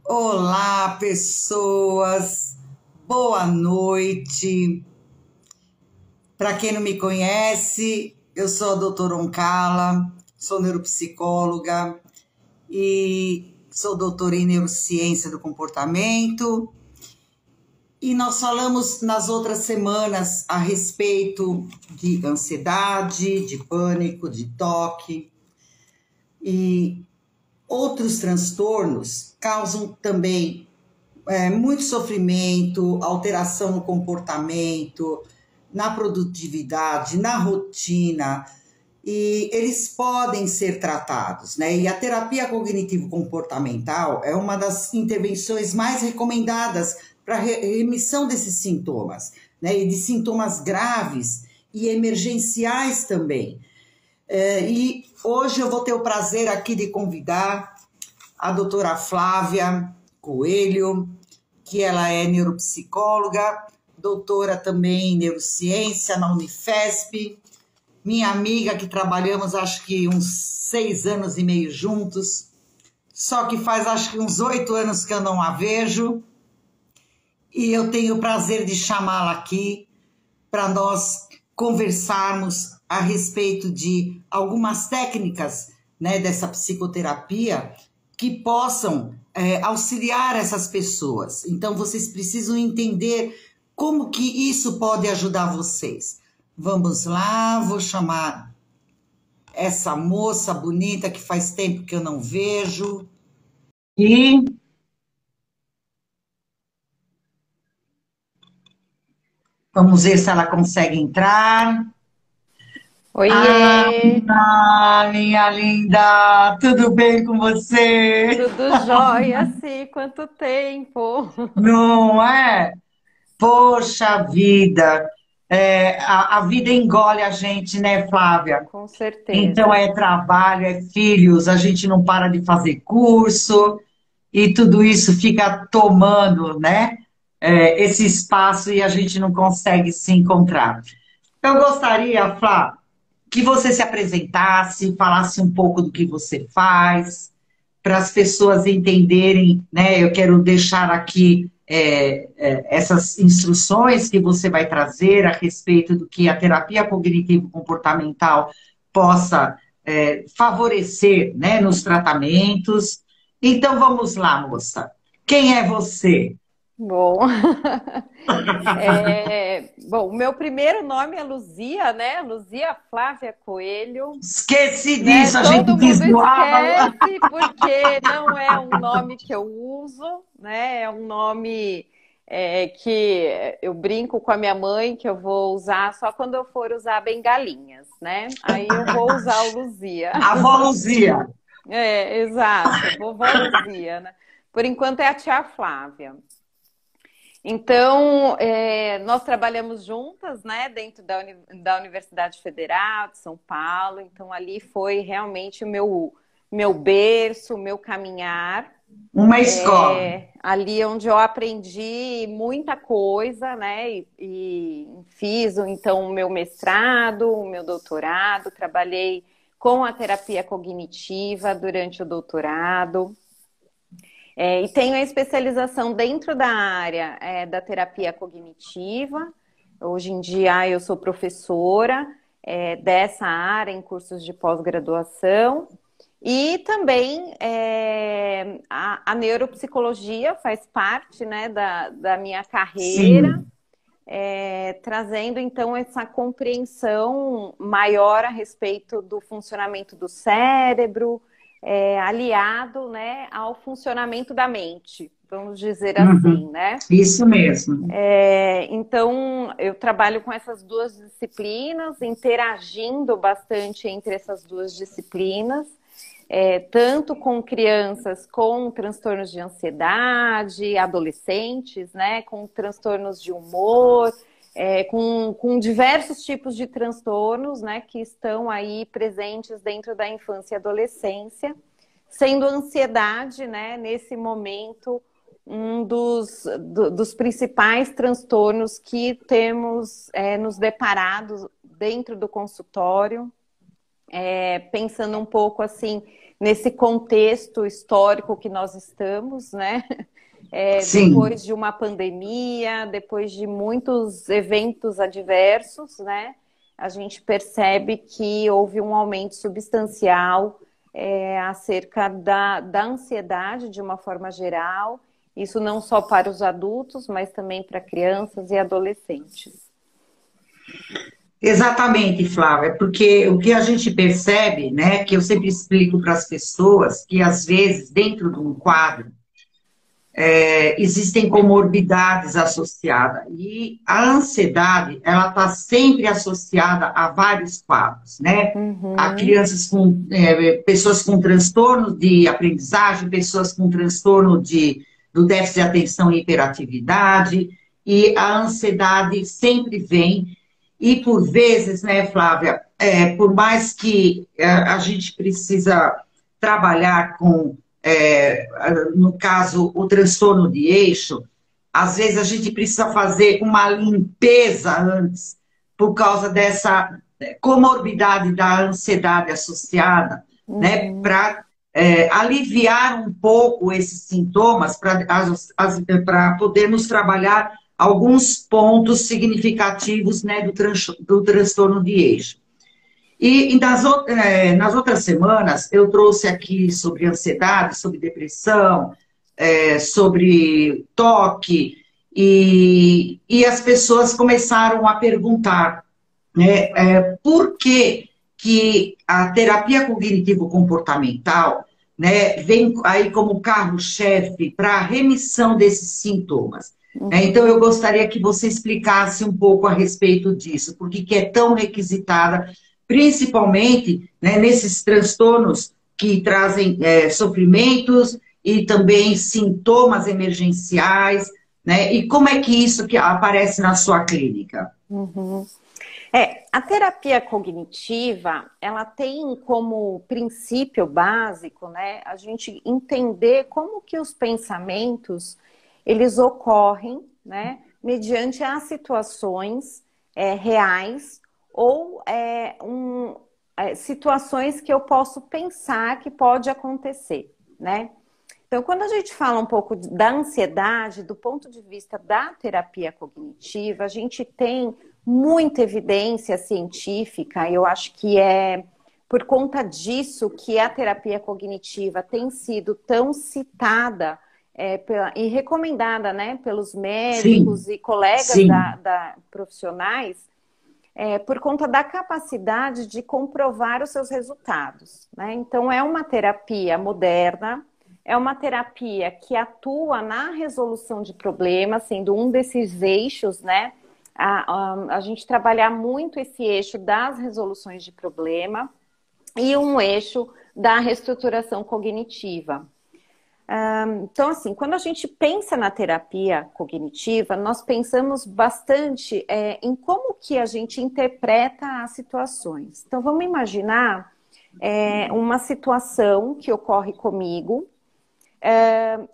Olá, pessoas. Boa noite. Para quem não me conhece, eu sou a doutora Oncala, sou neuropsicóloga e sou doutora em neurociência do comportamento. E nós falamos nas outras semanas a respeito de ansiedade, de pânico, de toque e outros transtornos causam também muito sofrimento, alteração no comportamento, na produtividade, na rotina, e eles podem ser tratados, né? E a terapia cognitivo-comportamental é uma das intervenções mais recomendadas para a remissão desses sintomas, né? E de sintomas graves e emergenciais também. E hoje eu vou ter o prazer aqui de convidar a doutora Flávia Coelho, que ela é neuropsicóloga, doutora também em neurociência na Unifesp, minha amiga que trabalhamos acho que uns 6 anos e meio juntos, só que faz acho que uns 8 anos que eu não a vejo, e eu tenho o prazer de chamá-la aqui para nós conversarmos a respeito de algumas técnicas, né, dessa psicoterapia que possam auxiliar essas pessoas. Então, vocês precisam entender como que isso pode ajudar vocês. Vamos lá, vou chamar essa moça bonita que faz tempo que eu não vejo. E vamos ver se ela consegue entrar. Oiê, Minha linda, tudo bem com você? tudo jóia? Sim, quanto tempo? Não é? Poxa vida, a vida engole a gente, né, Flávia? Com Então certeza. é trabalho, é filhos, a gente não para de fazer curso e tudo isso fica tomando, né, esse espaço e a gente não consegue se encontrar. Eu gostaria, Flávia, que você se apresentasse, falasse um pouco do que você faz, para as pessoas entenderem, né? Eu quero deixar aqui essas instruções que você vai trazer a respeito do que a terapia cognitivo-comportamental possa favorecer, né, nos tratamentos. Então vamos lá, moça. Quem é você? Bom, bom, o meu primeiro nome é Luzia, né? Luzia Flávia Coelho, Esqueci né? disso, a gente Todo mundo destoava. esquece porque não é um nome que eu uso, né? É um nome que eu brinco com a minha mãe que eu vou usar só quando eu for usar bengalinhas, né? Aí eu vou usar o Luzia. A avó Luzia. Exato, vovó Luzia, né? Por enquanto é a tia Flávia. Então, nós trabalhamos juntas, né, dentro da Universidade Federal de São Paulo. Então, ali foi realmente o meu berço, o meu caminhar. Uma escola. Ali onde eu aprendi muita coisa, né, e fiz, então, o meu mestrado, o meu doutorado. Trabalhei com a terapia cognitiva durante o doutorado. E tenho a especialização dentro da área da terapia cognitiva. Hoje em dia eu sou professora dessa área em cursos de pós-graduação. E também a neuropsicologia faz parte, né, da minha carreira, Sim. trazendo então essa compreensão maior a respeito do funcionamento do cérebro, aliado, né, ao funcionamento da mente, vamos dizer assim, Uhum. né? Isso mesmo. Então, eu trabalho com essas duas disciplinas, interagindo bastante entre essas duas disciplinas, tanto com crianças com transtornos de ansiedade, adolescentes, né, com transtornos de humor, com diversos tipos de transtornos, né, que estão aí presentes dentro da infância e adolescência, sendo a ansiedade, né, nesse momento, um dos principais transtornos que temos nos deparado dentro do consultório, pensando um pouco assim, nesse contexto histórico que nós estamos, né? Sim. Depois de uma pandemia, depois de muitos eventos adversos, né? A gente percebe que houve um aumento substancial acerca da ansiedade de uma forma geral, isso não só para os adultos, mas também para crianças e adolescentes. Exatamente, Flávia, porque o que a gente percebe, né, que eu sempre explico para as pessoas, que às vezes dentro de um quadro existem comorbidades associadas e a ansiedade ela está sempre associada a vários quadros, né? A crianças com pessoas com transtorno de aprendizagem, pessoas com transtorno do déficit de atenção e hiperatividade, e a ansiedade sempre vem. E por vezes, né, Flávia, por mais que a gente precisa trabalhar com, no caso, o transtorno de eixo, às vezes a gente precisa fazer uma limpeza antes, por causa dessa comorbidade da ansiedade associada, né, para aliviar um pouco esses sintomas, para podermos trabalhar alguns pontos significativos, né, do transtorno de eixo. E nas outras semanas, eu trouxe aqui sobre ansiedade, sobre depressão, sobre toque, e as pessoas começaram a perguntar, né, por que a terapia cognitivo-comportamental, né, vem aí como carro-chefe para a remissão desses sintomas. Então, eu gostaria que você explicasse um pouco a respeito disso, porque que é tão requisitada, principalmente, né, nesses transtornos que trazem sofrimentos e também sintomas emergenciais, né? E como é que isso que aparece na sua clínica? A terapia cognitiva, ela tem como princípio básico, né, a gente entender como que os pensamentos eles ocorrem, né, mediante as situações reais ou situações que eu posso pensar que pode acontecer, né? Então, quando a gente fala um pouco da ansiedade, do ponto de vista da terapia cognitiva, a gente tem muita evidência científica, e eu acho que é por conta disso que a terapia cognitiva tem sido tão citada e recomendada, né, pelos médicos Sim, e colegas sim. profissionais, por conta da capacidade de comprovar os seus resultados, né? Então, é uma terapia moderna, é uma terapia que atua na resolução de problemas, sendo um desses eixos, né? A gente trabalhar muito esse eixo das resoluções de problema e um eixo da reestruturação cognitiva. Então, assim, quando a gente pensa na terapia cognitiva, nós pensamos bastante em como que a gente interpreta as situações. Então, vamos imaginar uma situação que ocorre comigo,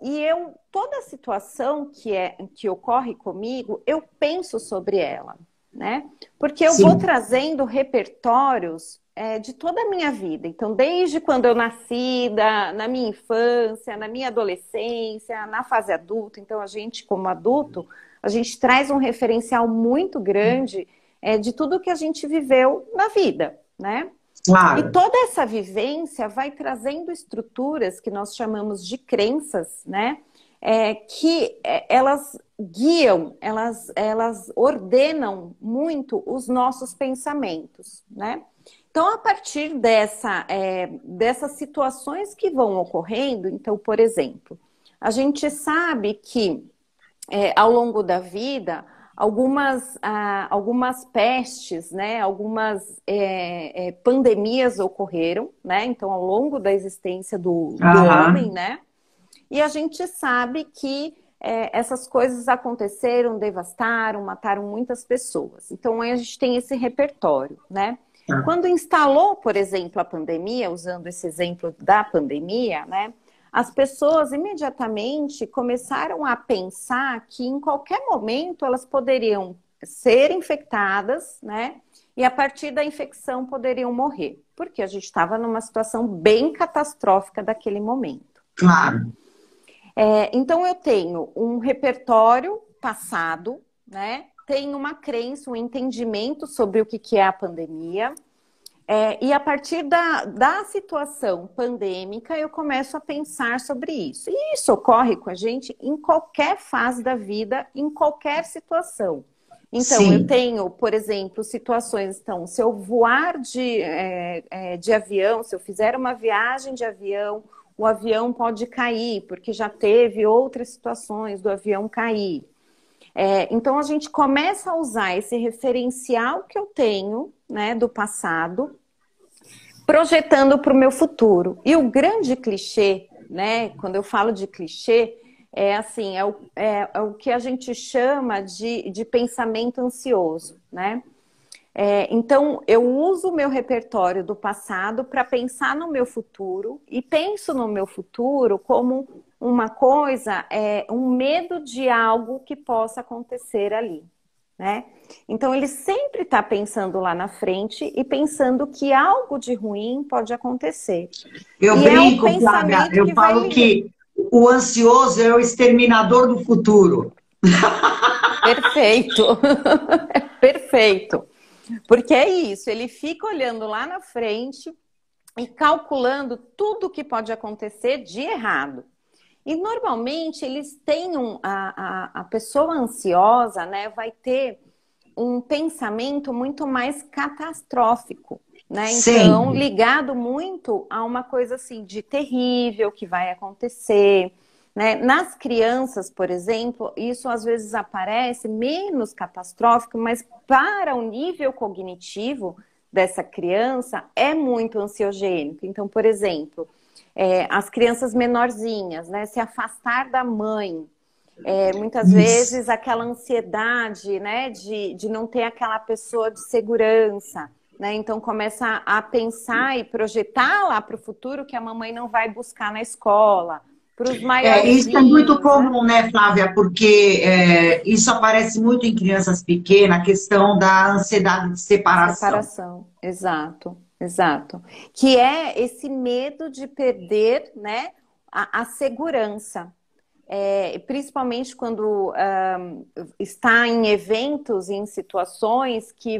e toda situação que ocorre comigo, eu penso sobre ela, né? Porque eu vou trazendo repertórios de toda a minha vida. Então, desde quando eu nasci, na minha infância, na minha adolescência, na fase adulta. Então, a gente, como adulto, a gente traz um referencial muito grande de tudo que a gente viveu na vida, né? Claro. E toda essa vivência vai trazendo estruturas que nós chamamos de crenças, né? Que elas guiam, elas ordenam muito os nossos pensamentos, né? Então, a partir dessas situações que vão ocorrendo, então, por exemplo, a gente sabe que ao longo da vida, algumas pestes, né, algumas pandemias ocorreram, né? Então, ao longo da existência do homem, né? E a gente sabe que essas coisas aconteceram, devastaram, mataram muitas pessoas. Então, aí a gente tem esse repertório, né? Quando instalou, por exemplo, a pandemia, usando esse exemplo da pandemia, né? As pessoas imediatamente começaram a pensar que em qualquer momento elas poderiam ser infectadas, né? E a partir da infecção poderiam morrer. porque a gente estava numa situação bem catastrófica daquele momento. Claro. Então, eu tenho um repertório passado, né? Tenho uma crença, um entendimento sobre o que é a pandemia. E a partir da situação pandêmica, eu começo a pensar sobre isso. E isso ocorre com a gente em qualquer fase da vida, em qualquer situação. Então, Sim. eu tenho, por exemplo, situações, então, se eu voar de avião, se eu fizer uma viagem de avião, o avião pode cair, porque já teve outras situações do avião cair. Então, a gente começa a usar esse referencial que eu tenho, né, do passado, projetando para o meu futuro. E o grande clichê, né, quando eu falo de clichê, assim, é o que a gente chama de pensamento ansioso, né? Então, eu uso o meu repertório do passado para pensar no meu futuro e penso no meu futuro como uma coisa, um medo de algo que possa acontecer ali, né? Então, ele sempre está pensando lá na frente e pensando que algo de ruim pode acontecer. Eu E brinco, é o Flávia, pensamento eu que vai falo que o ansioso é o exterminador do futuro. Perfeito. Perfeito. Porque é isso, ele fica olhando lá na frente e calculando tudo que pode acontecer de errado. E normalmente eles têm a pessoa ansiosa, né, vai ter um pensamento muito mais catastrófico, né? Então, Sempre. ligado muito a uma coisa assim de terrível que vai acontecer, né? Nas crianças, por exemplo, isso às vezes aparece menos catastrófico, mas para o nível cognitivo dessa criança é muito ansiogênico. Então, por exemplo, as crianças menorzinhas, né? Se afastar da mãe, muitas Isso. vezes aquela ansiedade, né, de não ter aquela pessoa de segurança, né? Então começa a pensar e projetar lá para o futuro que a mamãe não vai buscar na escola, para os Isso é muito maiorzinhos, né? comum, né, Flávia? Porque isso aparece muito em crianças pequenas, a questão da ansiedade de separação. Separação, exato, exato. Que é esse medo de perder, né, a segurança. Principalmente quando está em eventos, em situações que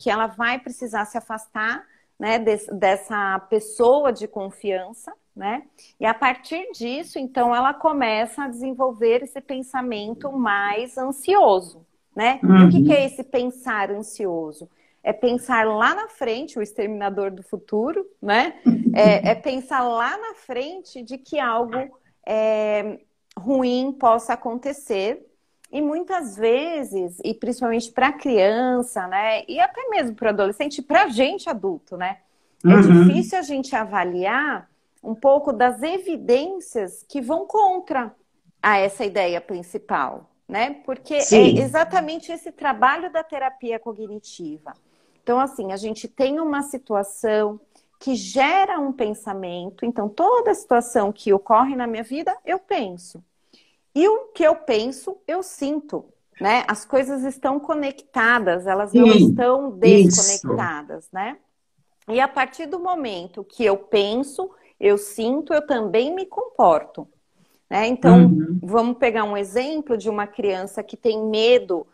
ela vai precisar se afastar, né, dessa pessoa de confiança, né? E a partir disso, então, ela começa a desenvolver esse pensamento mais ansioso, né? E o que é Uhum. esse pensar ansioso? É pensar lá na frente, o exterminador do futuro, né? É pensar lá na frente de que algo ruim possa acontecer. E muitas vezes, e principalmente para criança, né? E até mesmo para adolescente, para a gente adulto, né? É Uhum. difícil a gente avaliar um pouco das evidências que vão contra essa ideia principal, né? Porque é Sim. exatamente esse trabalho da terapia cognitiva. Então, assim, a gente tem uma situação que gera um pensamento, então toda situação que ocorre na minha vida, eu penso. E o que eu penso, eu sinto, né? As coisas estão conectadas, elas não Sim. estão Isso. desconectadas, né? E a partir do momento que eu penso, eu sinto, eu também me comporto, né? Então, Uhum. vamos pegar um exemplo de uma criança que tem medo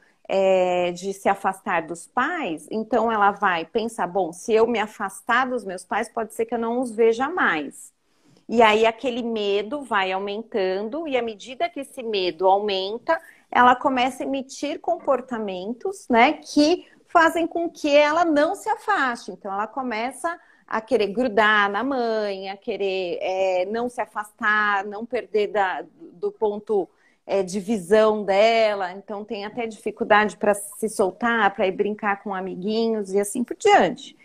de se afastar dos pais, então ela vai pensar, bom, se eu me afastar dos meus pais, pode ser que eu não os veja mais. E aí aquele medo vai aumentando, e à medida que esse medo aumenta, ela começa a emitir comportamentos, né, que fazem com que ela não se afaste. Então ela começa a querer grudar na mãe, a querer não se afastar, não perder do ponto de visão dela. Então tem até dificuldade para se soltar, para ir brincar com amiguinhos e assim por diante.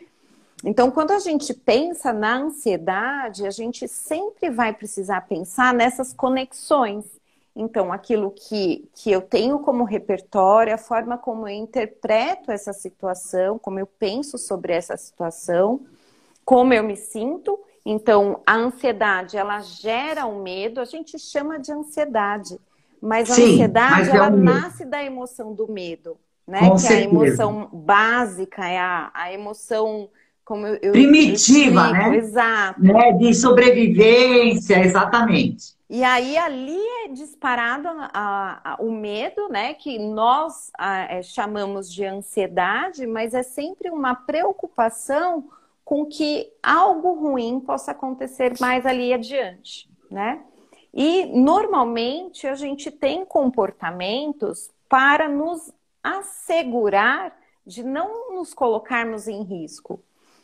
Então, quando a gente pensa na ansiedade, a gente sempre vai precisar pensar nessas conexões. Então, aquilo que eu tenho como repertório, a forma como eu interpreto essa situação, como eu penso sobre essa situação, como eu me sinto. Então, a ansiedade, ela gera um medo, a gente chama de ansiedade. Mas a Sim, ansiedade, mas é ela um medo. nasce da emoção do medo, né? Com Que é a certeza. emoção básica, é a emoção como eu primitiva, explico, né? exato. Né? De sobrevivência, exatamente. E aí ali é disparado o medo, né? Que nós chamamos de ansiedade, mas é sempre uma preocupação com que algo ruim possa acontecer mais ali adiante, né? E normalmente a gente tem comportamentos para nos assegurar de não nos colocarmos em risco.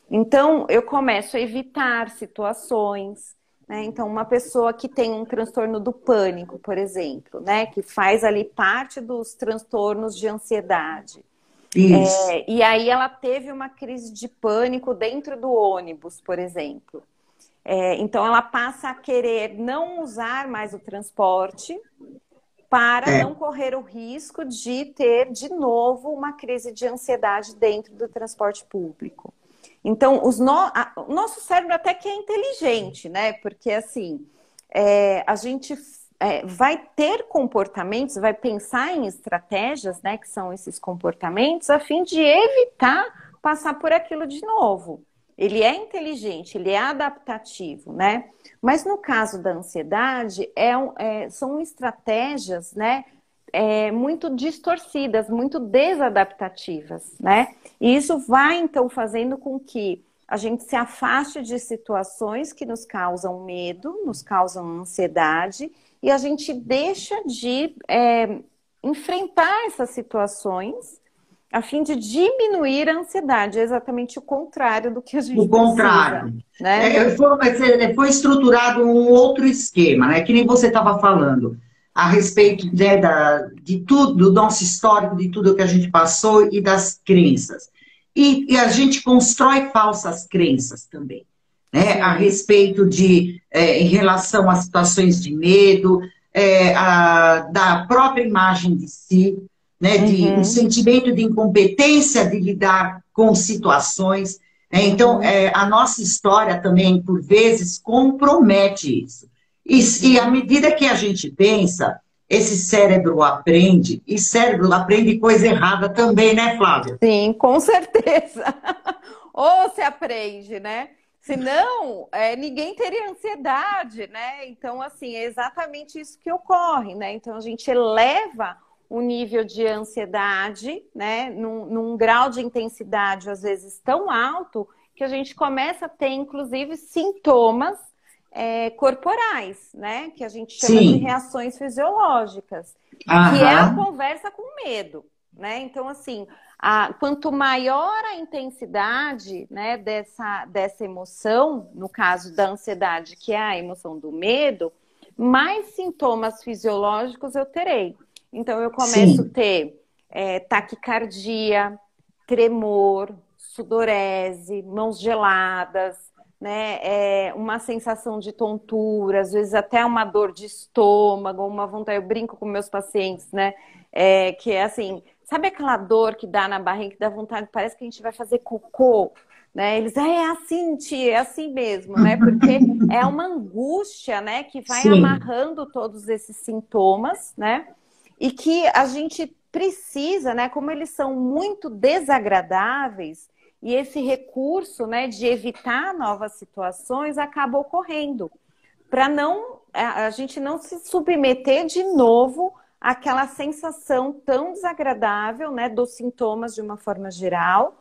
Então, eu começo a evitar situações, né? Então, uma pessoa que tem um transtorno do pânico, por exemplo, né? Que faz ali parte dos transtornos de ansiedade. Isso. E aí ela teve uma crise de pânico dentro do ônibus, por exemplo. Então, ela passa a querer não usar mais o transporte para não correr o risco de ter, de novo, uma crise de ansiedade dentro do transporte público. Então, o nosso cérebro até que é inteligente, né? Porque, assim, a gente vai ter comportamentos, vai pensar em estratégias, né? Que são esses comportamentos, a fim de evitar passar por aquilo de novo. Ele é inteligente, ele é adaptativo, né? Mas no caso da ansiedade, são estratégias, né? Muito distorcidas, muito desadaptativas, né? E isso vai, então, fazendo com que a gente se afaste de situações que nos causam medo, nos causam ansiedade, e a gente deixa de enfrentar essas situações a fim de diminuir a ansiedade. É exatamente o contrário do que a gente contrário. precisa, né? Foi estruturado um outro esquema, né? Que nem você estava falando, a respeito, né, de tudo, do nosso histórico, de tudo que a gente passou e das crenças. E a gente constrói falsas crenças também, né? A respeito em relação a situações de medo, da própria imagem de si, né? Um sentimento de incompetência de lidar com situações. Então, a nossa história também, por vezes, compromete isso. E à medida que a gente pensa, esse cérebro aprende, e cérebro aprende coisa errada também, né, Flávia? Sim, com certeza. Ou se aprende, né? Senão, ninguém teria ansiedade, né? Então, assim, é exatamente isso que ocorre, né? Então, a gente eleva o nível de ansiedade, né? Num grau de intensidade, às vezes, tão alto, que a gente começa a ter, inclusive, sintomas corporais, né? Que a gente chama de reações fisiológicas, que é a conversa com medo, né? Então, assim, quanto maior a intensidade, né, dessa emoção, no caso da ansiedade, que é a emoção do medo, mais sintomas fisiológicos eu terei. Então, eu começo a ter taquicardia, tremor, sudorese, mãos geladas, né? Uma sensação de tontura, às vezes até uma dor de estômago, uma vontade. Eu brinco com meus pacientes, né? Que é assim, sabe aquela dor que dá na barriga, que dá vontade, parece que a gente vai fazer cocô, né? Eles, é assim, tia, é assim mesmo, né? Porque é uma angústia, né? Que vai amarrando todos esses sintomas, né? E que a gente precisa, né? Como eles são muito desagradáveis, e esse recurso, né, de evitar novas situações acaba ocorrendo, para a gente não se submeter de novo àquela sensação tão desagradável, né, dos sintomas de uma forma geral,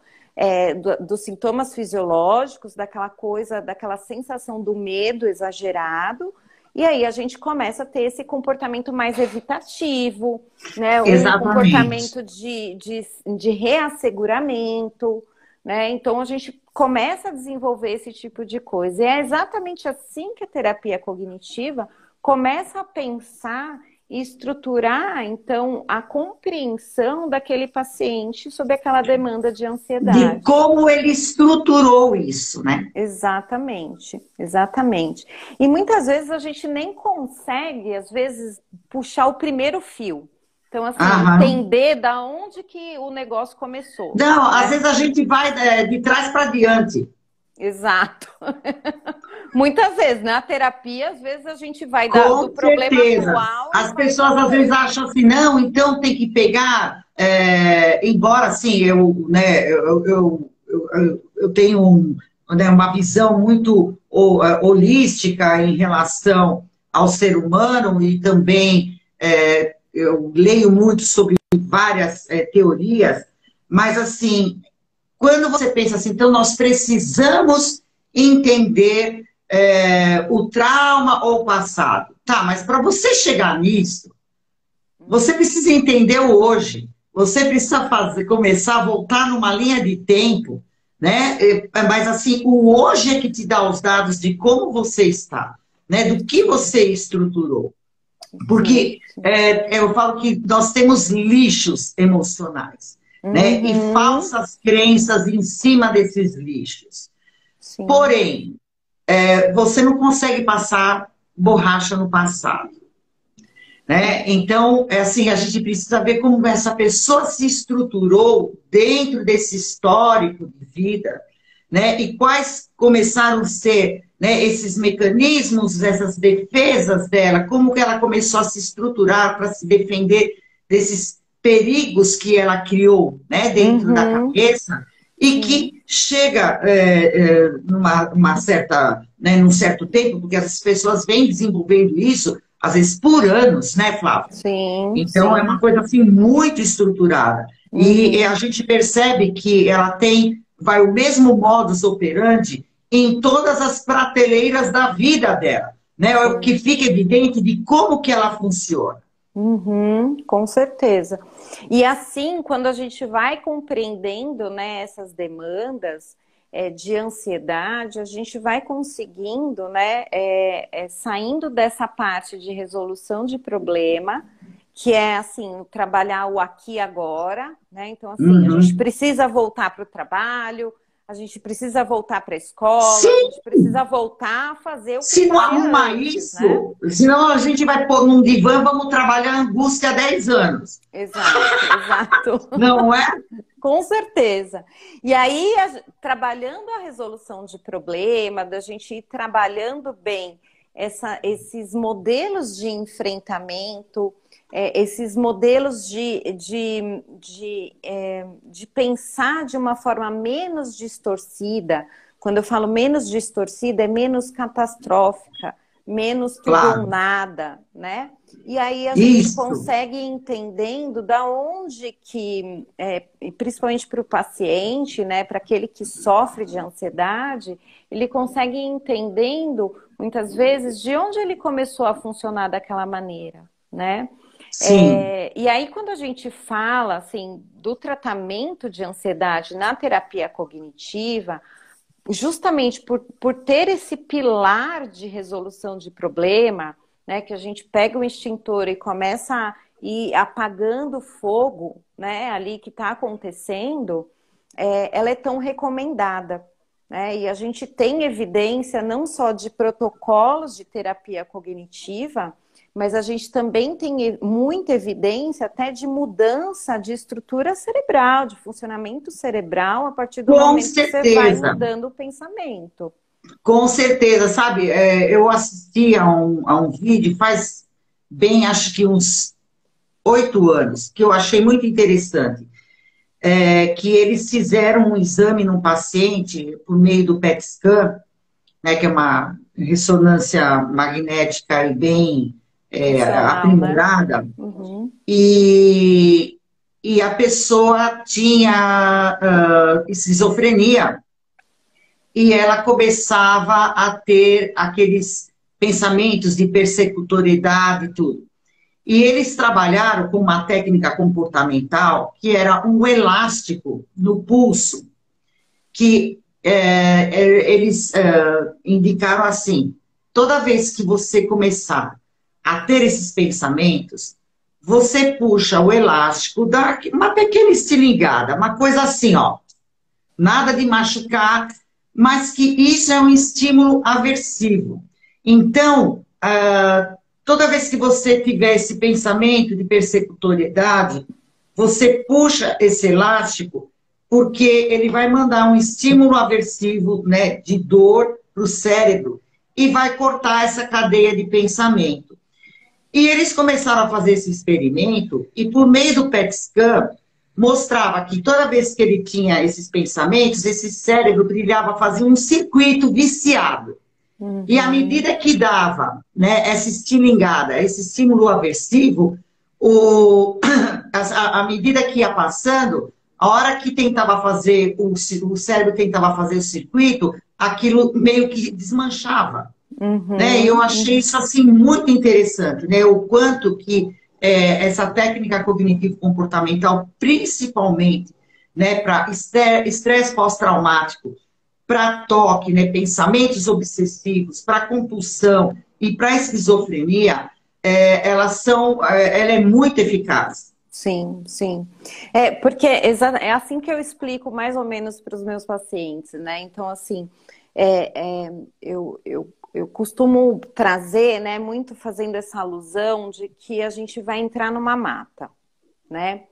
dos sintomas fisiológicos, daquela sensação do medo exagerado. E aí a gente começa a ter esse comportamento mais evitativo, né? Um comportamento de reasseguramento, né? Então a gente começa a desenvolver esse tipo de coisa. E é exatamente assim que a terapia cognitiva começa a pensar e estruturar, então, a compreensão daquele paciente sobre aquela demanda de ansiedade. De como ele estruturou isso, né? Exatamente, exatamente. E muitas vezes a gente nem consegue, às vezes, puxar o primeiro fio. Então, assim, entender da onde que o negócio começou. Não, às vezes a gente vai de trás para diante. Exato. Muitas vezes, na terapia, às vezes a gente vai do problema atual. As pessoas às vezes acham assim, não, então tem que pegar, embora assim, eu eu tenho né, uma visão muito holística em relação ao ser humano e também eu leio muito sobre várias teorias, mas assim, quando você pensa assim, então nós precisamos entender o trauma ou o passado. Tá, mas para você chegar nisso, você precisa entender o hoje. Você precisa começar a voltar numa linha de tempo, né? Mas assim, o hoje é que te dá os dados de como você está, né? Do que você estruturou. Porque eu falo que nós temos lixos emocionais, né? E falsas crenças em cima desses lixos. Sim. Porém, você não consegue passar borracha no passado. Né? Então, assim, a gente precisa ver como essa pessoa se estruturou dentro desse histórico de vida, né? E quais começaram a ser, né, esses mecanismos, essas defesas dela, como que ela começou a se estruturar para se defender desses perigos que ela criou, né, dentro da cabeça, e que chega numa certa, né, num certo tempo, porque as pessoas vêm desenvolvendo isso às vezes por anos, né, Flávia? Sim. Então, é uma coisa, assim, muito estruturada. E a gente percebe que ela vai o mesmo modus operandi em todas as prateleiras da vida dela, né? O que fica evidente de como que ela funciona. Com certeza. E assim, quando a gente vai compreendendo, né, essas demandas, de ansiedade, a gente vai conseguindo, né, saindo dessa parte de resolução de problema, que é, assim, trabalhar o aqui e agora, né? Então, assim, a gente precisa voltar para o trabalho, a gente precisa voltar para a escola, a gente precisa voltar a fazer o que se não arrumar antes, isso, né? Senão a gente vai pôr num divã, vamos trabalhar angústia há 10 anos. Exato. Não é? Com certeza. E aí, trabalhando a resolução de problema, da gente ir trabalhando bem esses modelos de enfrentamento, esses modelos de pensar de uma forma menos distorcida. Quando eu falo menos distorcida, é menos catastrófica, menos tudo ou nada, né? E aí a gente consegue ir entendendo da onde que, principalmente para o paciente, né, para aquele que sofre de ansiedade, ele consegue ir entendendo, muitas vezes, de onde ele começou a funcionar daquela maneira, né? E aí, quando a gente fala, assim, do tratamento de ansiedade na terapia cognitiva, justamente por ter esse pilar de resolução de problema, né, que a gente pega o extintor e começa a ir apagando o fogo, né, ali que está acontecendo, ela é tão recomendada, né? E a gente tem evidência não só de protocolos de terapia cognitiva, mas a gente também tem muita evidência até de mudança de estrutura cerebral, de funcionamento cerebral, a partir do momento que você vai mudando o pensamento. Com certeza, sabe? Eu assisti a um vídeo faz bem, acho que uns 8 anos, que eu achei muito interessante. Que eles fizeram um exame num paciente por meio do PET scan, né, que é uma ressonância magnética e bem aprimorada, né? E a pessoa tinha esquizofrenia. E ela começava a ter aqueles pensamentos de persecutoriedade e tudo. E eles trabalharam com uma técnica comportamental que era um elástico no pulso, que eles indicaram assim, toda vez que você começar a ter esses pensamentos, você puxa o elástico, dá uma pequena estilingada, uma coisa assim, ó, nada de machucar, mas que isso é um estímulo aversivo. Então, toda vez que você tiver esse pensamento de persecutoriedade, você puxa esse elástico, porque ele vai mandar um estímulo aversivo, né, de dor para o cérebro e vai cortar essa cadeia de pensamento. E eles começaram a fazer esse experimento e, por meio do PET scan, mostrava que toda vez que ele tinha esses pensamentos, esse cérebro brilhava, fazia um circuito viciado. E à medida que dava, né, essa estilingada, esse estímulo aversivo, à medida que ia passando, a hora que tentava fazer, o cérebro tentava fazer o circuito, aquilo meio que desmanchava. Né? E eu achei isso assim muito interessante, né? O quanto que essa técnica cognitivo-comportamental, principalmente, né, para estresse pós-traumático, para toque, né, pensamentos obsessivos, para compulsão e para esquizofrenia, ela é muito eficaz. Sim, sim. Porque é assim que eu explico mais ou menos para os meus pacientes, né? Então, assim, eu costumo trazer, né, muito fazendo essa alusão de que a gente vai entrar numa mata, né?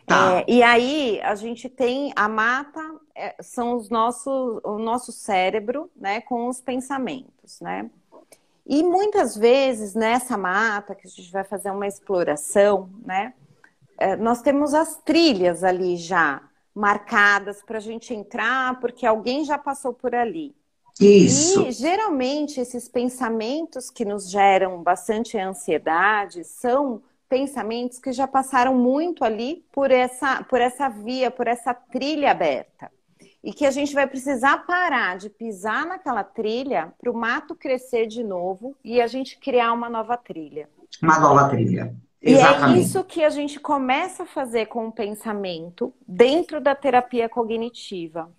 Tá. E aí a gente tem a mata, são o nosso cérebro, né, com os pensamentos, né? E muitas vezes nessa mata que a gente vai fazer uma exploração, né, nós temos as trilhas ali já marcadas para a gente entrar, porque alguém já passou por ali. E Isso. geralmente esses pensamentos que nos geram bastante ansiedade são pensamentos que já passaram muito ali por essa via, por essa trilha aberta. E que a gente vai precisar parar de pisar naquela trilha para o mato crescer de novo e a gente criar uma nova trilha. Uma nova trilha. E é Exatamente. isso que a gente começa a fazer com o pensamento dentro da terapia cognitiva.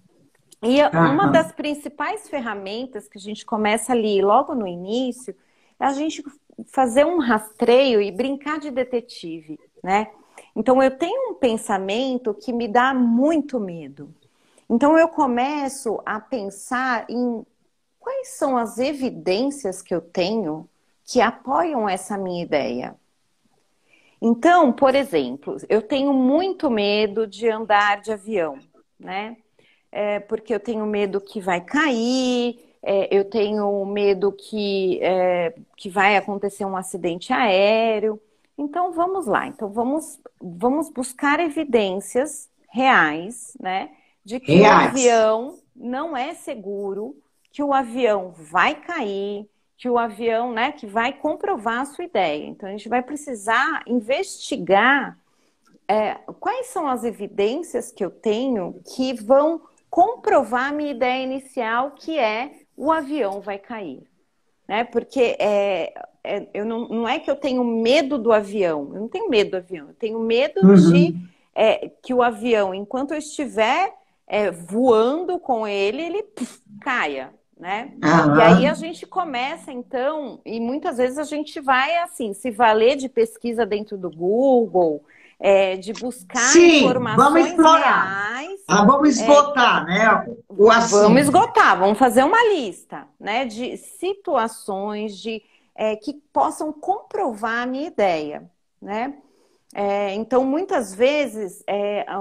E uma das principais ferramentas que a gente começa ali logo no início é a gente fazer um rastreio e brincar de detetive, né? Então eu tenho um pensamento que me dá muito medo. Então eu começo a pensar em quais são as evidências que eu tenho que apoiam essa minha ideia. Então, por exemplo, eu tenho muito medo de andar de avião, né? Porque eu tenho medo que vai cair, eu tenho medo que vai acontecer um acidente aéreo. Então, vamos lá. Então, vamos buscar evidências reais, né? De que o avião não é seguro, que o avião vai cair, que o avião, né, que vai comprovar a sua ideia. Então, a gente vai precisar investigar quais são as evidências que eu tenho que vão comprovar a minha ideia inicial, que é o avião vai cair. Né? Porque não é que eu tenho medo do avião, eu não tenho medo do avião, eu tenho medo de que o avião, enquanto eu estiver voando com ele caia. Né? E aí a gente começa, então, e muitas vezes a gente vai, assim, se valer de pesquisa dentro do Google, de buscar informações reais. Vamos esgotar, né? O assunto. Vamos esgotar, vamos fazer uma lista, né, de situações que possam comprovar a minha ideia, né? Então, muitas vezes,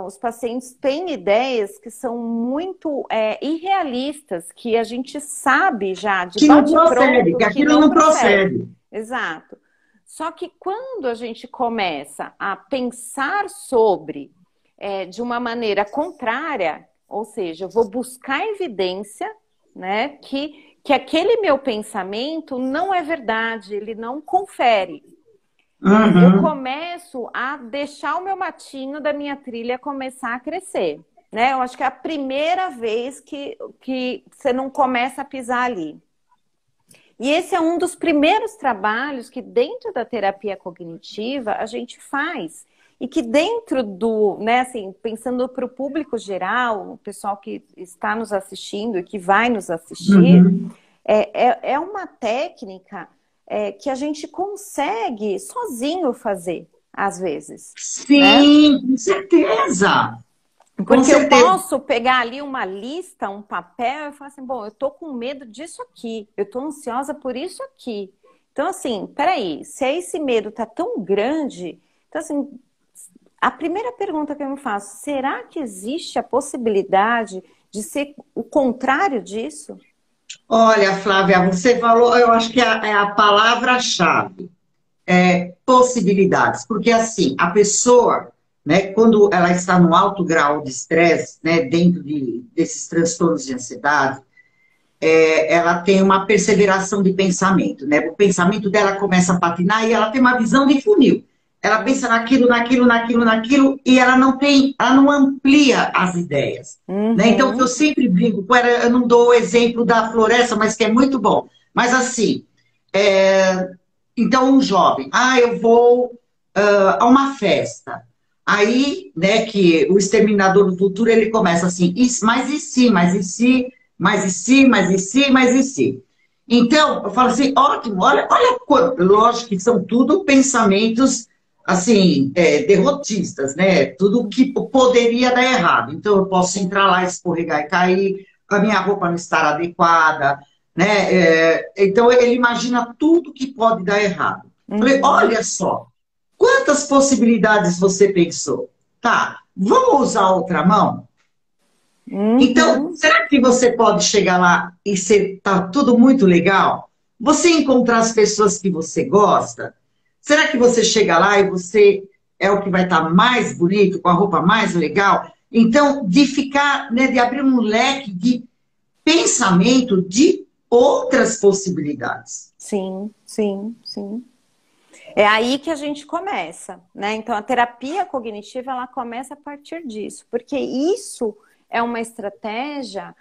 os pacientes têm ideias que são muito irrealistas, que a gente sabe já de bate-pronto, que aquilo não procede. Exato. Só que quando a gente começa a pensar sobre de uma maneira contrária, ou seja, eu vou buscar evidência, né, que aquele meu pensamento não é verdade, ele não confere. Eu começo a deixar o meu matinho da minha trilha começar a crescer, né? Eu acho que é a primeira vez que você não começa a pisar ali. E esse é um dos primeiros trabalhos que dentro da terapia cognitiva a gente faz. E que dentro né, assim, pensando para o público geral, o pessoal que está nos assistindo e que vai nos assistir, é uma técnica que a gente consegue sozinho fazer, às vezes. Sim, né? Com certeza. Porque eu posso pegar ali uma lista, um papel, e falar assim, bom, eu tô com medo disso aqui, eu tô ansiosa por isso aqui. Então, assim, peraí, se esse medo tá tão grande, então, assim, a primeira pergunta que eu me faço, será que existe a possibilidade de ser o contrário disso? Olha, Flávia, você falou, eu acho que é a palavra-chave, possibilidades, porque assim, a pessoa, né, quando ela está no alto grau de estresse, né, dentro desses transtornos de ansiedade, ela tem uma perseveração de pensamento, né? O pensamento dela começa a patinar e ela tem uma visão de funil. Ela pensa naquilo, naquilo, naquilo, naquilo, e ela não amplia as ideias. Né? Então, eu sempre brinco, eu não dou o exemplo da floresta, mas que é muito bom. Mas assim, então um jovem, eu vou a uma festa. Aí, né, que o Exterminador do Futuro, ele começa assim, mas e se, mas e se, mas e se, mas e se, mas e se. Então, eu falo assim, ótimo, olha quanto, lógico que são tudo pensamentos, assim, derrotistas, né, tudo que poderia dar errado. Então, eu posso entrar lá, escorregar e cair, a minha roupa não estar adequada, né, então ele imagina tudo que pode dar errado. Falei, olha só, quantas possibilidades você pensou? Tá, vamos usar outra mão? Então, será que você pode chegar lá e tá tudo muito legal? Você encontrar as pessoas que você gosta? Será que você chega lá e você é o que vai estar mais bonito, com a roupa mais legal? Então, de ficar, né, de abrir um leque de pensamento de outras possibilidades. Sim, sim, sim. É aí que a gente começa, né? Então, a terapia cognitiva, ela começa a partir disso, porque isso é uma estratégia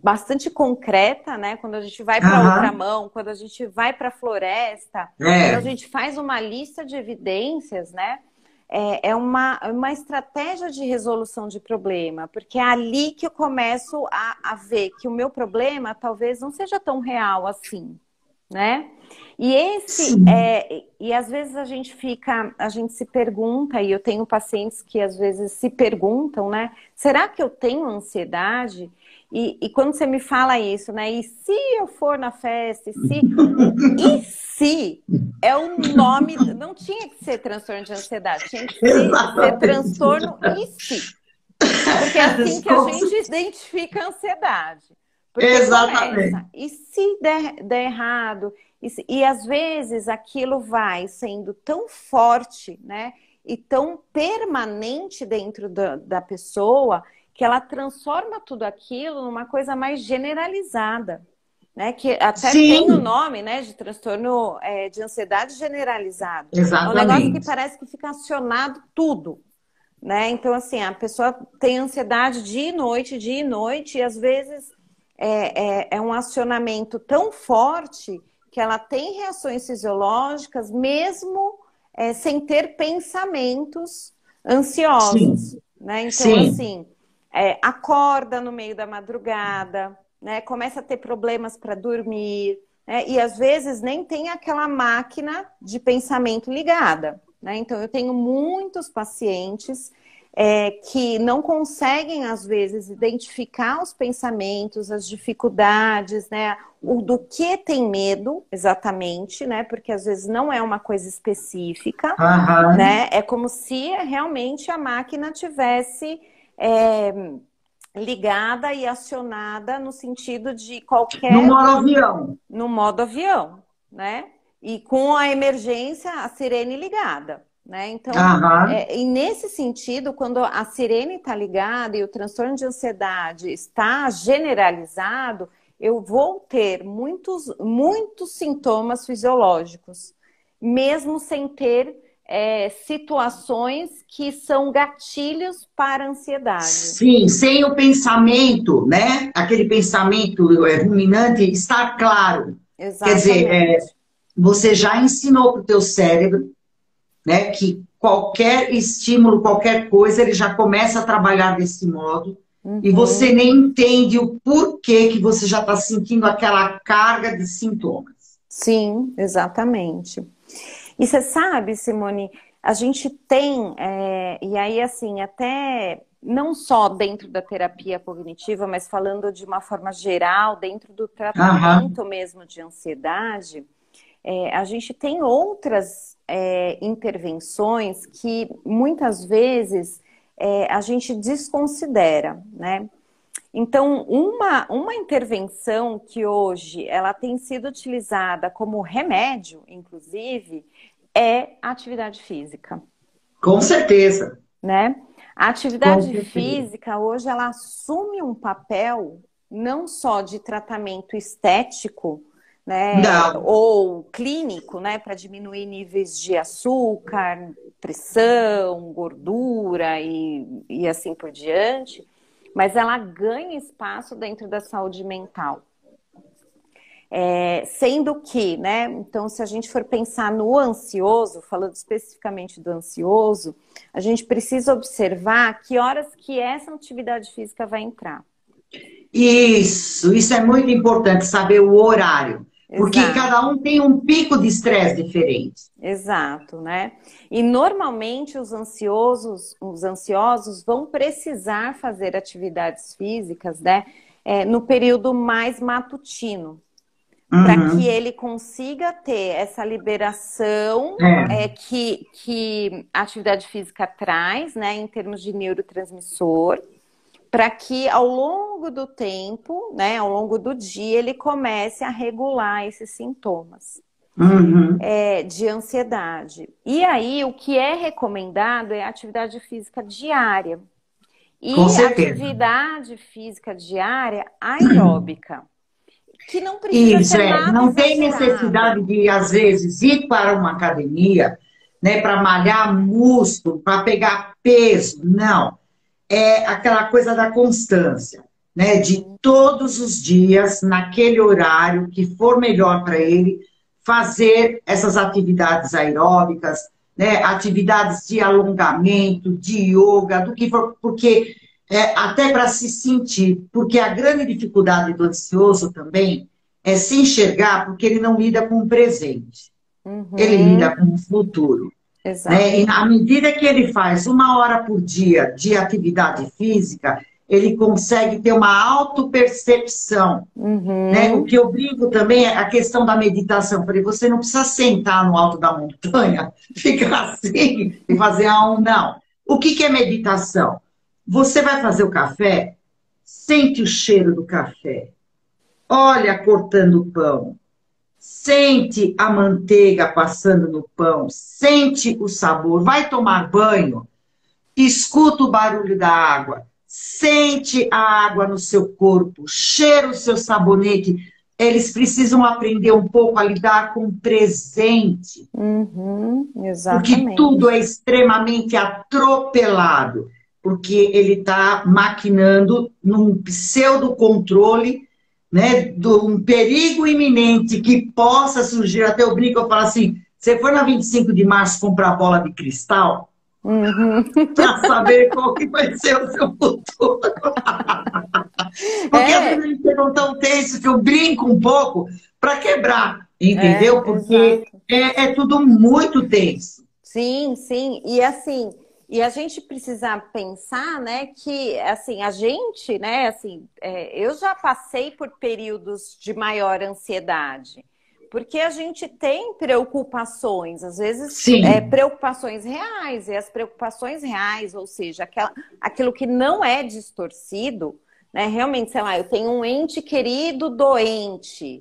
bastante concreta, né? Quando a gente vai para outra mão, quando a gente vai para a floresta, quando a gente faz uma lista de evidências, né? É uma estratégia de resolução de problema, porque é ali que eu começo a ver que o meu problema talvez não seja tão real assim, né? E às vezes a gente se pergunta, e eu tenho pacientes que às vezes se perguntam, né? Será que eu tenho ansiedade? E quando você me fala isso, né? E se eu for na festa? E se é o nome, não tinha que ser transtorno de ansiedade, tinha que ser transtorno e se. Porque é assim que a gente identifica a ansiedade. Porque começa, e se der errado? E às vezes aquilo vai sendo tão forte, né? E tão permanente dentro da pessoa que ela transforma tudo aquilo numa coisa mais generalizada, né? Que até tem o nome, né, de transtorno de ansiedade generalizado. Exatamente. É um negócio que parece que fica acionado tudo, né? Então, assim, a pessoa tem ansiedade dia e noite, e às vezes é um acionamento tão forte que ela tem reações fisiológicas mesmo sem ter pensamentos ansiosos, né? Então, assim, acorda no meio da madrugada, né? Começa a ter problemas para dormir, né? E às vezes nem tem aquela máquina de pensamento ligada, né? Então, eu tenho muitos pacientes que não conseguem, às vezes, identificar os pensamentos, as dificuldades, né? Do que tem medo, exatamente, né? Porque às vezes não é uma coisa específica, né? É como se realmente a máquina tivesse ligada e acionada no sentido de qualquer... No modo avião. No modo avião, né? E com a emergência, a sirene ligada. Né? Então, e nesse sentido, quando a sirene está ligada e o transtorno de ansiedade está generalizado, eu vou ter muitos sintomas fisiológicos, mesmo sem ter situações que são gatilhos para a ansiedade. Sim, sem o pensamento, né? Aquele pensamento ruminante estar claro. Exatamente. Quer dizer, você já ensinou para o teu cérebro, né, que qualquer estímulo, qualquer coisa, ele já começa a trabalhar desse modo, e você nem entende o porquê que você já está sentindo aquela carga de sintomas. Sim, exatamente. E você sabe, Simone, a gente tem, e aí assim, até não só dentro da terapia cognitiva, mas falando de uma forma geral, dentro do tratamento mesmo de ansiedade, a gente tem outras intervenções que muitas vezes a gente desconsidera, né? Então, uma intervenção que hoje ela tem sido utilizada como remédio, inclusive, é a atividade física. Com certeza. né? A Com atividade certeza. física hoje ela assume um papel não só de tratamento estético, né, Não. ou clínico, né, para diminuir níveis de açúcar, pressão, gordura e assim por diante, mas ela ganha espaço dentro da saúde mental. Sendo que, né, então se a gente for pensar no ansioso, falando especificamente do ansioso, a gente precisa observar que horas que essa atividade física vai entrar. Isso é muito importante, saber o horário, porque cada Exato, um tem um pico de estresse diferente. exato, né? E normalmente os ansiosos vão precisar fazer atividades físicas, né, no período mais matutino, para que Uhum. ele consiga ter essa liberação É. que a atividade física traz, né, em termos de neurotransmissor, para que ao longo do tempo, né, ao longo do dia, ele comece a regular esses sintomas Uhum. de ansiedade. E aí, o que é recomendado é a atividade física diária. Com E certeza. atividade física diária aeróbica, que não precisa Isso ser é. nada Não tem necessidade exagerada. de, às vezes, ir para uma academia, né, para malhar músculo, para pegar peso. Não. É aquela coisa da constância, né? De Uhum. todos os dias, naquele horário que for melhor para ele, fazer essas atividades aeróbicas, né? Atividades de alongamento, de yoga, do que for, porque até para se sentir, porque a grande dificuldade do ansioso também é se enxergar, porque ele não lida com o presente, ele lida Uhum. com o futuro. Né? E Exato. à medida que ele faz 1 hora por dia de atividade física, ele consegue ter uma autopercepção. Né? O Uhum. que eu brinco também é a questão da meditação. Falei, você não precisa sentar no alto da montanha, ficar assim e fazer não. O que é meditação? Você vai fazer o café, sente o cheiro do café, olha cortando o pão, sente a manteiga passando no pão, sente o sabor, vai tomar banho, escuta o barulho da água, sente a água no seu corpo, cheira o seu sabonete. Eles precisam aprender um pouco a lidar com o presente, Uhum. porque tudo é Exatamente. extremamente atropelado, porque ele está maquinando num pseudo-controle, né, de um perigo iminente que possa surgir. Até eu brinco, eu falo assim, você foi na 25 de março comprar bola de cristal Uhum. para saber qual que vai ser o seu futuro. Porque às vezes a É, gente chega tão tenso que eu brinco um pouco para quebrar, entendeu? Porque exato. é tudo muito tenso. Sim, sim. E assim, e a gente precisa pensar, né, que assim, a gente, né, assim, eu já passei por períodos de maior ansiedade. Porque a gente tem preocupações, às vezes Sim, preocupações reais, e as preocupações reais, ou seja, aquilo que não é distorcido, né? Realmente, sei lá, eu tenho um ente querido doente,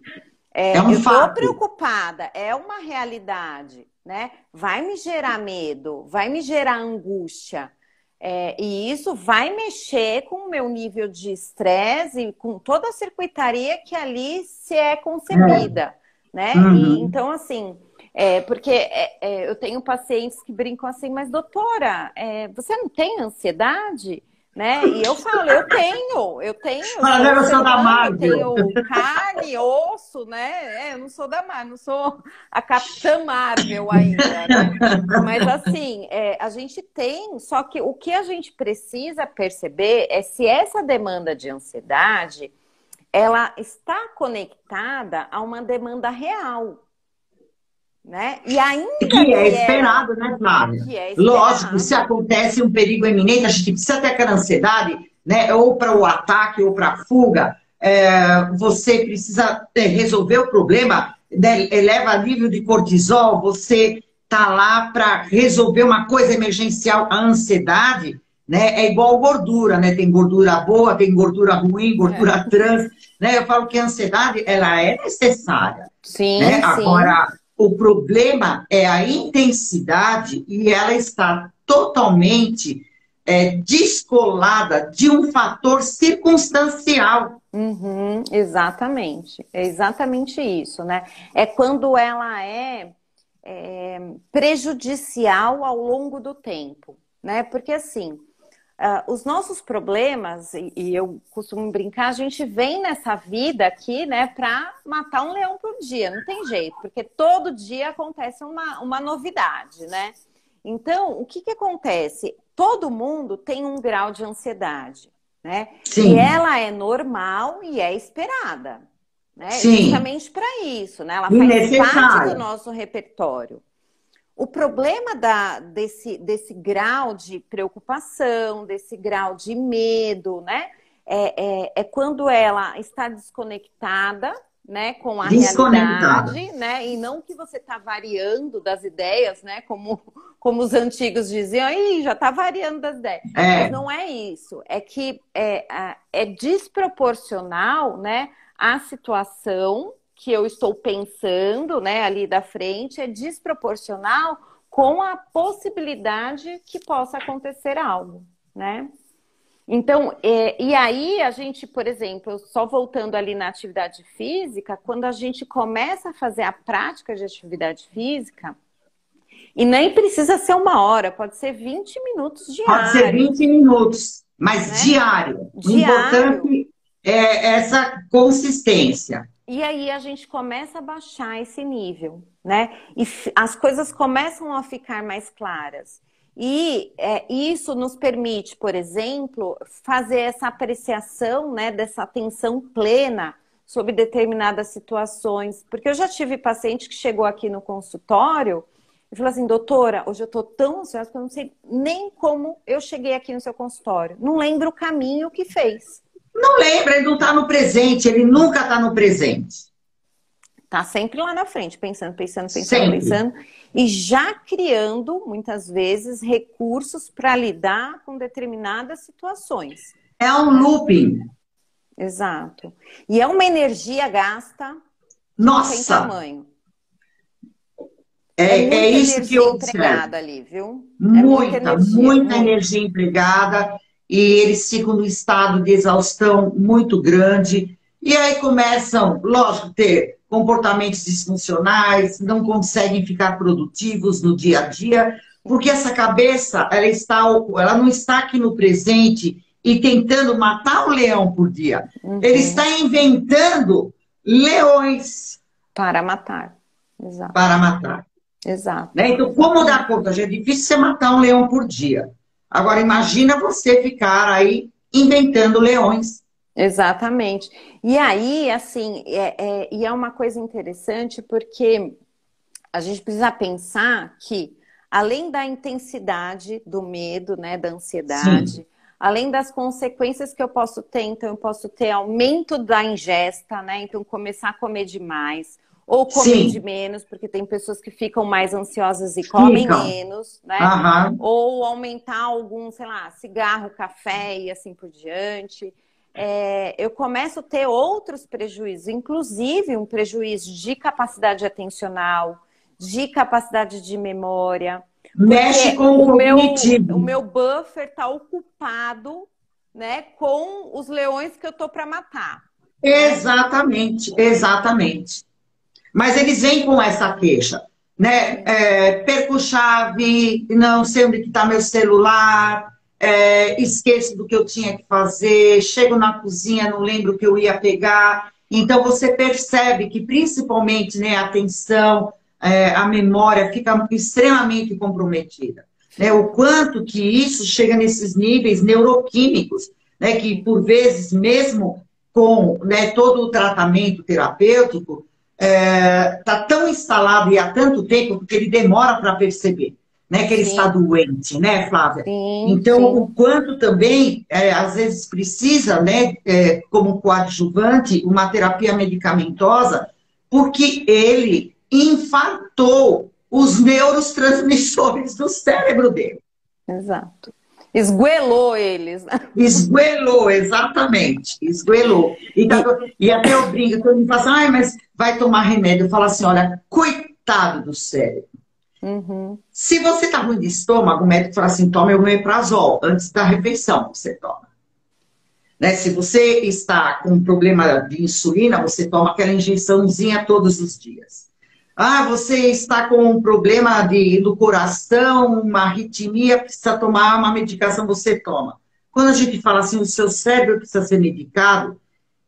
é um eu estou fato. preocupada, é uma realidade, né? Vai me gerar medo, vai me gerar angústia. E isso vai mexer com o meu nível de estresse e com toda a circuitaria que ali se é É. concebida, né? E Uhum. então, assim, porque eu tenho pacientes que brincam assim, mas doutora, você não tem ansiedade? Né? E eu falo, eu Fala, sou um eu ser sou da humano, eu Marvel. tenho carne, osso, né? Eu não sou da Marvel, não sou a Capitã Marvel ainda, né? Mas assim, a gente tem, só que o que a gente precisa perceber é se essa demanda de ansiedade, ela está conectada a uma demanda real, né? E ainda Que é que ela, esperado, né, Flávia? que é Lógico, se esperado, acontece um perigo iminente, a gente precisa ter aquela ansiedade, né, ou para o ataque ou para a fuga, você precisa resolver o problema, né, eleva nível de cortisol, você está lá para resolver uma coisa emergencial. A ansiedade, né, é igual gordura, né? Tem gordura boa, tem gordura ruim, é. gordura trans, né? Eu falo que a ansiedade, ela é necessária, né? Sim, Agora, sim. O problema é a intensidade e ela está totalmente descolada de um fator circunstancial. Uhum, exatamente. É exatamente isso, né? É quando ela prejudicial ao longo do tempo, né? Porque assim, os nossos problemas, e eu costumo brincar, a gente vem nessa vida aqui, né, para matar um leão por dia, não tem jeito, porque todo dia acontece uma novidade, né? Então, o que acontece? Todo mundo tem um grau de ansiedade, né? Sim. E ela é normal e é esperada, né? Sim. Justamente para isso, né? Ela faz parte do nosso repertório. O problema desse grau de preocupação, desse grau de medo, né? É quando ela está desconectada, né, com a realidade, né? E não que você está variando das ideias, né? Como os antigos diziam, aí já está variando das ideias. Mas não é isso. É que é desproporcional, né, à situação que eu estou pensando, né, ali da frente, é desproporcional com a possibilidade que possa acontecer algo, né? Então, e aí a gente, por exemplo, só voltando ali na atividade física, quando a gente começa a fazer a prática de atividade física, e nem precisa ser 1 hora, pode ser 20 minutos diários. Pode ser 20 minutos, mas né? Diário. O importante é essa consistência. E aí a gente começa a baixar esse nível, né? E as coisas começam a ficar mais claras. E isso nos permite, por exemplo, fazer essa apreciação, né, dessa atenção plena sobre determinadas situações. Porque eu já tive paciente que chegou aqui no consultório e falou assim, doutora, hoje eu estou tão ansiosa que eu não sei nem como eu cheguei aqui no seu consultório. Não lembro o caminho que fez. Não lembra, ele não está no presente, ele nunca está no presente. Está sempre lá na frente, pensando, e já criando, muitas vezes, recursos para lidar com determinadas situações. É um looping. Exato. E é uma energia gasta sem tamanho. É isso que eu empregada ali, viu? Muita energia empregada. E eles ficam no estado de exaustão muito grande. E aí começam, lógico, ter comportamentos disfuncionais, não conseguem ficar produtivos no dia a dia, porque essa cabeça, ela não está aqui no presente e tentando matar um leão por dia. Uhum. Ele está inventando leões. Para matar. Exato. Para matar. Exato. Né? Então, como dar conta? Já é difícil você matar um leão por dia. Agora, imagina você ficar aí inventando leões. Exatamente. E aí, assim, é uma coisa interessante porque a gente precisa pensar que, além da intensidade do medo, né, da ansiedade, sim, além das consequências que eu posso ter, então eu posso ter aumento da ingesta, né, então começar a comer demais, ou comer de menos, porque tem pessoas que ficam mais ansiosas e comem menos, né? Uhum. Ou aumentar algum, sei lá, cigarro, café e assim por diante. Eu começo a ter outros prejuízos, inclusive um prejuízo de capacidade atencional, de capacidade de memória. Mexe com o cognitivo. O meu buffer está ocupado, né, com os leões que eu tô para matar. Exatamente, né? Exatamente. Mas eles vêm com essa queixa, né? Perco chave, não sei onde está meu celular, esqueço do que eu tinha que fazer, chego na cozinha, não lembro o que eu ia pegar. Então, você percebe que, principalmente, né, a atenção, a memória fica extremamente comprometida. Né? O quanto que isso chega nesses níveis neuroquímicos, né, que, por vezes, mesmo com, né, todo o tratamento terapêutico, está tão instalado e há tanto tempo, porque ele demora para perceber, né, que ele está doente, né, Flávia? Sim, então, sim. O quanto também, às vezes, precisa, né, como coadjuvante, uma terapia medicamentosa, porque ele infartou os neurotransmissores do cérebro dele. Exato. Esguelou eles. Esguelou, exatamente. Esguelou. E até eu brinco, todo mundo fala assim, mas vai tomar remédio. Eu falo assim, olha, estado do cérebro. Uhum. Se você está ruim de estômago, o médico fala assim, tome o omeprazol antes da refeição, você toma. Né? Se você está com um problema de insulina, você toma aquela injeçãozinha todos os dias. Ah, você está com um problema do coração, uma arritmia, precisa tomar uma medicação, você toma. Quando a gente fala assim, o seu cérebro precisa ser medicado,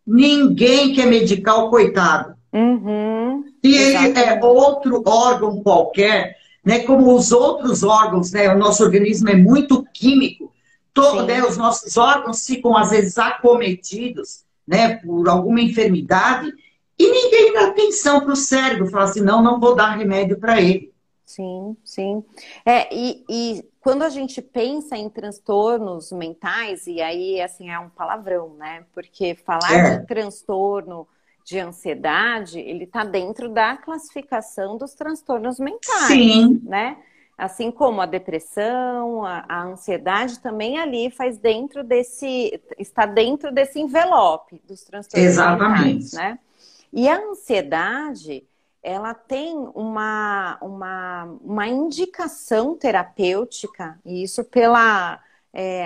ninguém quer medicar o coitado. Uhum. Se ele é Exatamente. outro órgão qualquer, né, como os outros órgãos, né, o nosso organismo é muito químico, né, Sim. os nossos órgãos ficam, às vezes, acometidos, né, por alguma enfermidade, e ninguém dá atenção para o cérebro, fala assim, não, não vou dar remédio para ele. Sim, sim. E quando a gente pensa em transtornos mentais, e aí, assim, é um palavrão, né? Porque falar de É, transtorno de ansiedade, ele está dentro da classificação dos transtornos mentais, sim, né? Assim como a depressão, a ansiedade também ali faz dentro desse, está dentro desse envelope dos transtornos mentais, exatamente. né? E a ansiedade, ela tem uma indicação terapêutica, e isso pela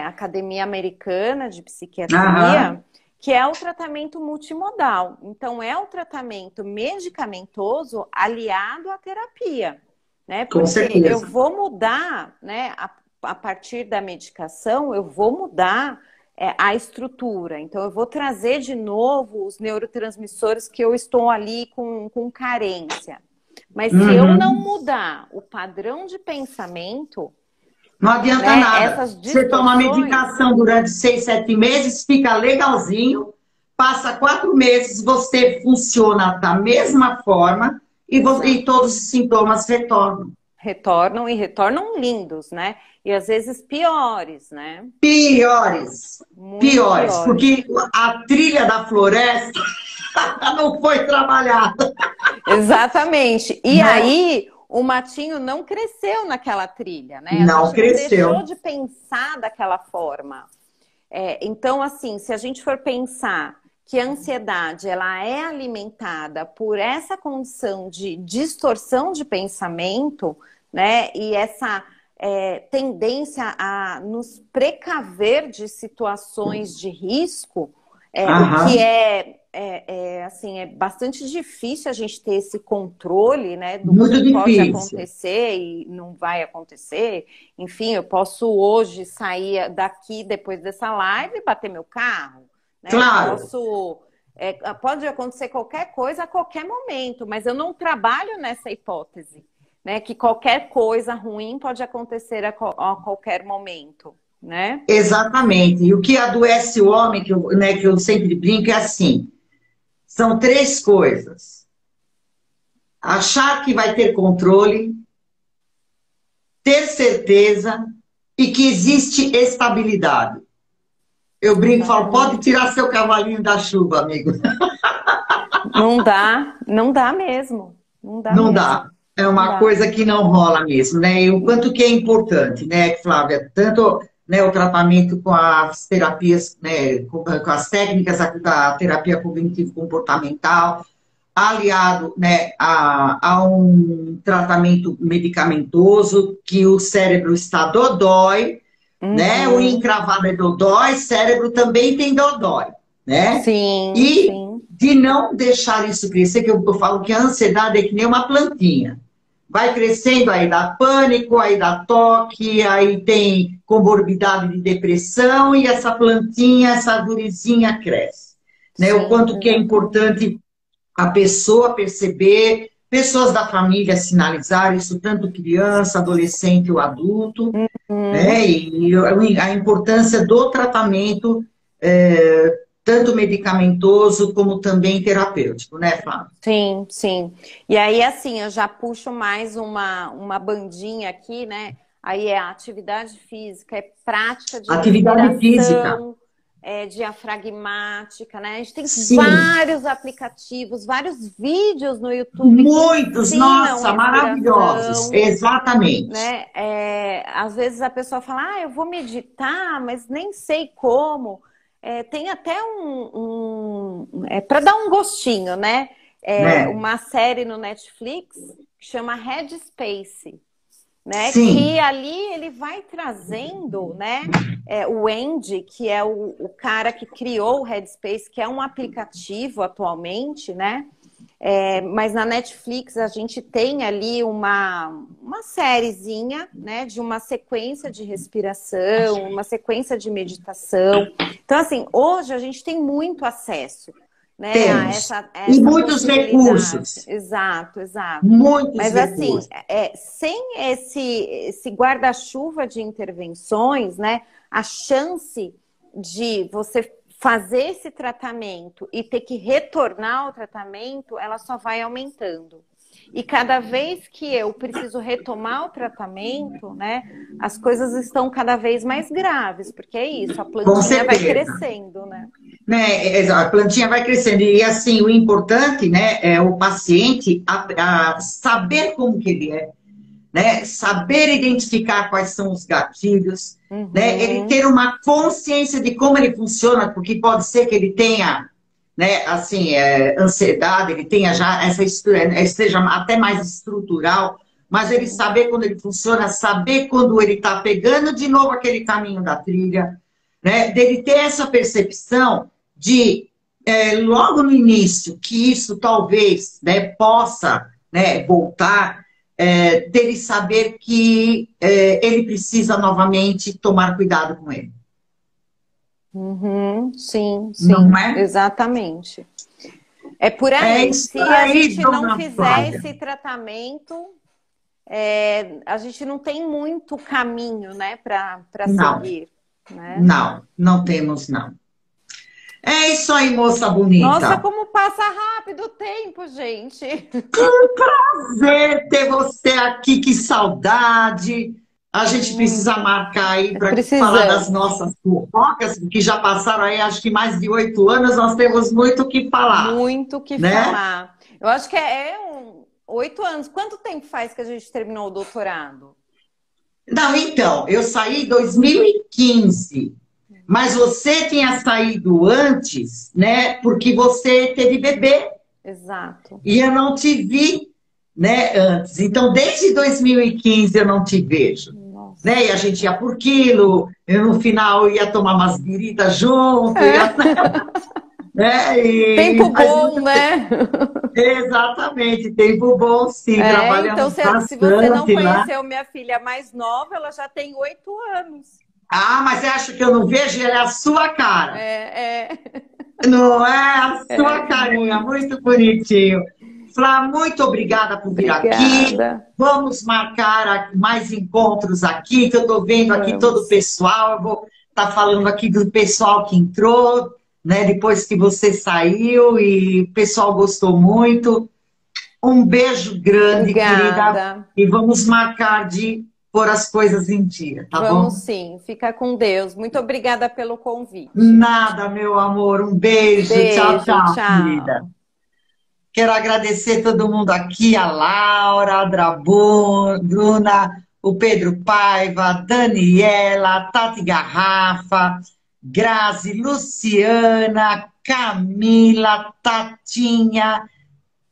Academia Americana de Aham, Psiquiatria, que é o tratamento multimodal. Então, é o tratamento medicamentoso aliado à terapia, né? com Porque eu certeza. vou mudar, né, a partir da medicação, eu vou mudar a estrutura. Então, eu vou trazer de novo os neurotransmissores que eu estou ali com carência. Mas se eu não Uhum. mudar o padrão de pensamento, Não adianta né, nada. essas Você toma distorções, medicação durante 6, 7 meses, fica legalzinho, passa 4 meses, você funciona da mesma forma e exato, todos os sintomas retornam. retornam e retornam lindos, né? E às vezes piores, né? Piores, Muito piores, piores. porque a trilha da floresta não foi trabalhada, Exatamente. E né? aí, o matinho não cresceu naquela trilha, né? A Não gente não deixou cresceu. de pensar daquela forma. Então, assim, se a gente for pensar que a ansiedade ela é alimentada por essa condição de distorção de pensamento, né? E essa tendência a nos precaver de situações de risco, o que Aham. assim, é bastante difícil a gente ter esse controle, né, do Muito que pode difícil. acontecer e não vai acontecer. Enfim, eu posso hoje sair daqui depois dessa live e bater meu carro, né? Claro, Pode acontecer qualquer coisa a qualquer momento, mas eu não trabalho nessa hipótese, né? Que qualquer coisa ruim pode acontecer a qualquer momento, né? exatamente. E o que adoece o homem, que eu sempre brinco, é assim: são três coisas. Achar que vai ter controle, ter certeza e que existe estabilidade. Eu brinco e falo, pode Exatamente. tirar seu cavalinho da chuva, amigo. Não dá, não dá mesmo. Não dá Não dá. mesmo. É Não uma dá. coisa que não rola mesmo, né? E o quanto que é importante, né, Flávia? Tanto, né, o tratamento com as terapias, né, com as técnicas da terapia cognitivo-comportamental, aliado, né, a um tratamento medicamentoso, que o cérebro está dodói, né? O Uhum. encravado é dodói, cérebro também tem dodói, né? Sim, E sim. de não deixar isso crescer, que eu falo que a ansiedade é que nem uma plantinha. Vai crescendo, aí dá pânico, aí dá toque, aí tem comorbidade de depressão e essa plantinha, essa arvorezinha cresce. Né? O Sim, quanto que é exatamente. importante a pessoa perceber, pessoas da família sinalizar isso, tanto criança, adolescente ou adulto, Uhum. né? E a importância do tratamento, tanto medicamentoso como também terapêutico, né, Flávia? Sim, sim. E aí, assim, eu já puxo mais uma bandinha aqui, né? Aí é atividade física, é prática de Atividade física, respiração, diafragmática, né? A gente tem sim, vários aplicativos, vários vídeos no YouTube que muitos, ensinam nossa, maravilhosos, respiração, exatamente. né? Às vezes a pessoa fala, eu vou meditar, mas nem sei como. Tem até para dar um gostinho, né? Né? Uma série no Netflix que chama Headspace, né? Sim. Que ali ele vai trazendo, né? O Andy, que é o cara que criou o Headspace, que é um aplicativo atualmente, né? Mas na Netflix a gente tem ali uma sériezinha, né, de uma sequência de respiração, uma sequência de meditação. Então, assim, hoje a gente tem muito acesso, né, Temos. a E essa muitos possibilidade. recursos. Exato, exato. Muitos Mas assim, recursos. sem esse guarda-chuva de intervenções, né, a chance de você fazer esse tratamento e ter que retornar ao tratamento, ela só vai aumentando. E cada vez que eu preciso retomar o tratamento, né, as coisas estão cada vez mais graves, porque é isso, a plantinha vai crescendo, né? A plantinha vai crescendo. E assim, o importante, né, é o paciente saber como que ele é, né? Saber identificar quais são os gatilhos, né? Ele ter uma consciência de como ele funciona, porque pode ser que ele tenha, né, assim, ansiedade, ele tenha já esteja até mais estrutural, mas ele saber quando ele funciona, saber quando ele está pegando de novo aquele caminho da trilha, né? Dele ter essa percepção de logo no início que isso talvez, né, possa, né, voltar. Dele saber que ele precisa novamente tomar cuidado com ele. Sim, sim, não é? Exatamente. É por aí. Se a gente não fizer esse tratamento, a gente não tem muito caminho, né, para seguir. Né? Não temos, não. É isso aí, moça bonita. Nossa, como passa rápido o tempo, gente. Que prazer ter você aqui, que saudade. A gente precisa marcar aí para falar das nossas fofocas, que já passaram aí, acho que mais de 8 anos, nós temos muito o que falar. Muito o que falar. Eu acho que 8 anos. Quanto tempo faz que a gente terminou o doutorado? Não, então, eu saí em 2015. Mas você tinha saído antes, né? Porque você teve bebê. Exato. E eu não te vi, né, antes. Então, desde 2015 eu não te vejo. Nossa. Né? E a gente ia por quilo, eu no final ia tomar umas biritas junto. Né? Tempo bom, né? Exatamente, tempo bom, sim. Trabalhamos então, se você não conheceu minha filha mais nova, ela já tem 8 anos. Ah, mas você acha que eu não vejo? Ela é a sua cara. Não é a sua carinha, muito bonitinho. Flá, muito obrigada por vir aqui. Vamos marcar mais encontros aqui, que eu estou vendo aqui todo o pessoal. Eu vou estar falando aqui do pessoal que entrou, né, depois que você saiu, e o pessoal gostou muito. Um beijo grande, querida. E vamos marcar de pôr as coisas em dia, tá bom? Vamos sim, fica com Deus. Muito obrigada pelo convite. Nada, meu amor, um beijo. Tchau, tchau, querida. Quero agradecer todo mundo aqui, a Laura, a Bruna, o Pedro Paiva, a Daniela, a Tati Garrafa, Grazi, Luciana, Camila, Tatinha,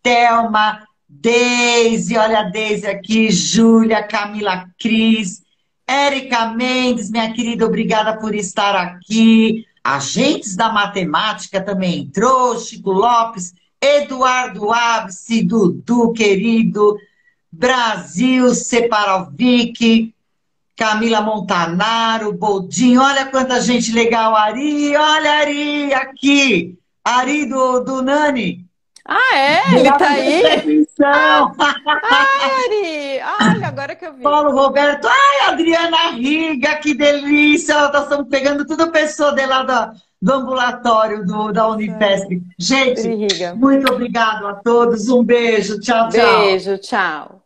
Thelma, Deise, olha a Deise aqui, Júlia, Camila Cris, Érica Mendes, minha querida, obrigada por estar aqui. Agentes da Matemática também entrou, Chico Lopes, Eduardo Abse, Dudu, querido, Brasil, Separovic, Camila Montanaro, Boldinho, olha quanta gente legal, Ari, olha Ari, aqui, Ari do Nani. Ah, é? Ele tá aí? Ai, Ari! Olha, agora que eu vi. Paulo Roberto, ai, Adriana Riga, que delícia! Nós estamos pegando tudo pessoa de lá do ambulatório da Unifesp. Gente, muito obrigado a todos. Um beijo. Tchau, tchau. Beijo, tchau.